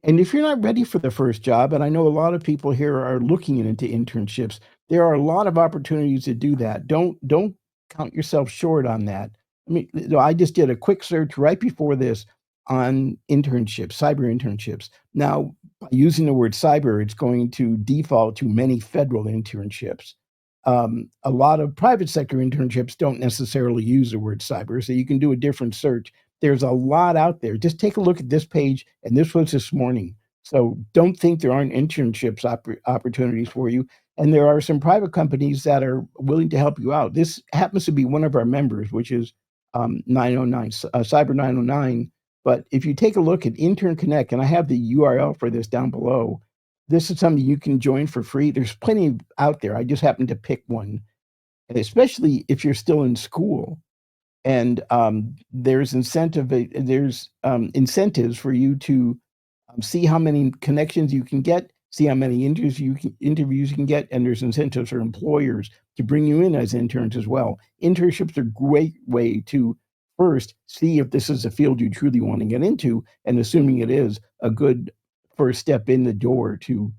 And if you're not ready for the first job, and I know a lot of people here are looking into internships, there are a lot of opportunities to do that. Don't count yourself short on that. I mean, I just did a quick search right before this on internships, cyber internships. Now, by using the word cyber, it's going to default to many federal internships. A lot of private sector internships don't necessarily use the word cyber, so you can do a different search. There's a lot out there. Just take a look at this page, and this was this morning. So don't think there aren't internships opportunities for you. And there are some private companies that are willing to help you out. This happens to be one of our members, which is 909, Cyber 909. But if you take a look at Intern Connect, and I have the URL for this down below, this is something you can join for free. There's plenty out there. I just happened to pick one, and especially if you're still in school. And there's incentives for you to see how many connections you can get, see how many interviews you can get, and there's incentives for employers to bring you in as interns as well. Internships are a great way to first see if this is a field you truly want to get into, and assuming it is, a good first step in the door to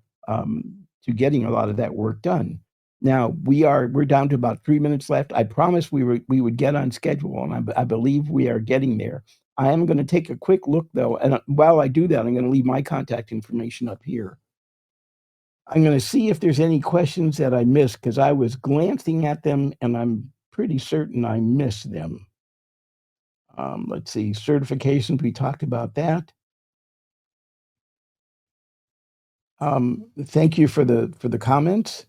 getting a lot of that work done. Now we're down to about 3 minutes left. I promised we would get on schedule, and I believe we are getting there. I am going to take a quick look though, and while I do that, I'm going to leave my contact information up here. I'm going to see if there's any questions that I missed because I was glancing at them and I'm pretty certain I missed them. Let's see, certifications, we talked about that. Thank you for the comments.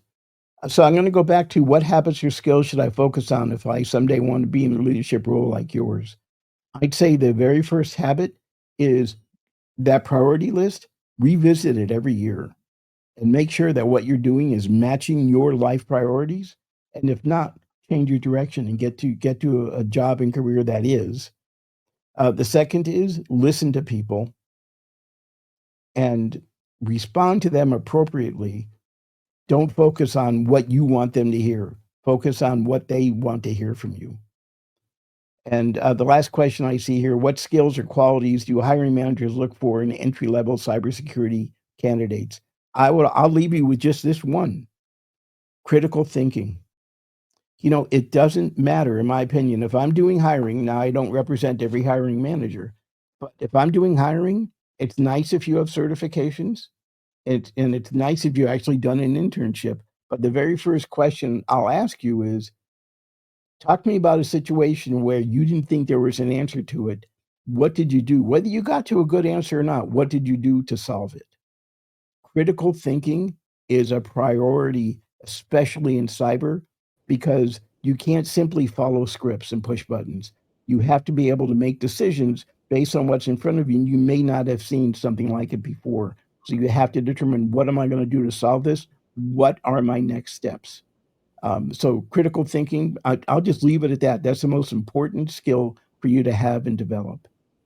So I'm going to go back to what habits or skills should I focus on if I someday want to be in a leadership role like yours? I'd say the very first habit is that priority list, revisit it every year and make sure that what you're doing is matching your life priorities. And if not, change your direction and get to a job and career that is. The second is listen to people and respond to them appropriately. Don't focus on what you want them to hear. Focus on what they want to hear from you. And the last question I see here, what skills or qualities do hiring managers look for in entry-level cybersecurity candidates? I'll leave you with just this one: critical thinking. It doesn't matter, in my opinion, if I'm doing hiring. Now, I don't represent every hiring manager, but if I'm doing hiring, it's nice if you have certifications. And it's nice if you actually done an internship. But the very first question I'll ask you is, talk to me about a situation where you didn't think there was an answer to it. What did you do? Whether you got to a good answer or not, what did you do to solve it? Critical thinking is a priority, especially in cyber, because you can't simply follow scripts and push buttons. You have to be able to make decisions based on what's in front of you. And you may not have seen something like it before. So you have to determine, what am I going to do to solve this? What are my next steps? So critical thinking, I'll just leave it at that. That's the most important skill for you to have and develop.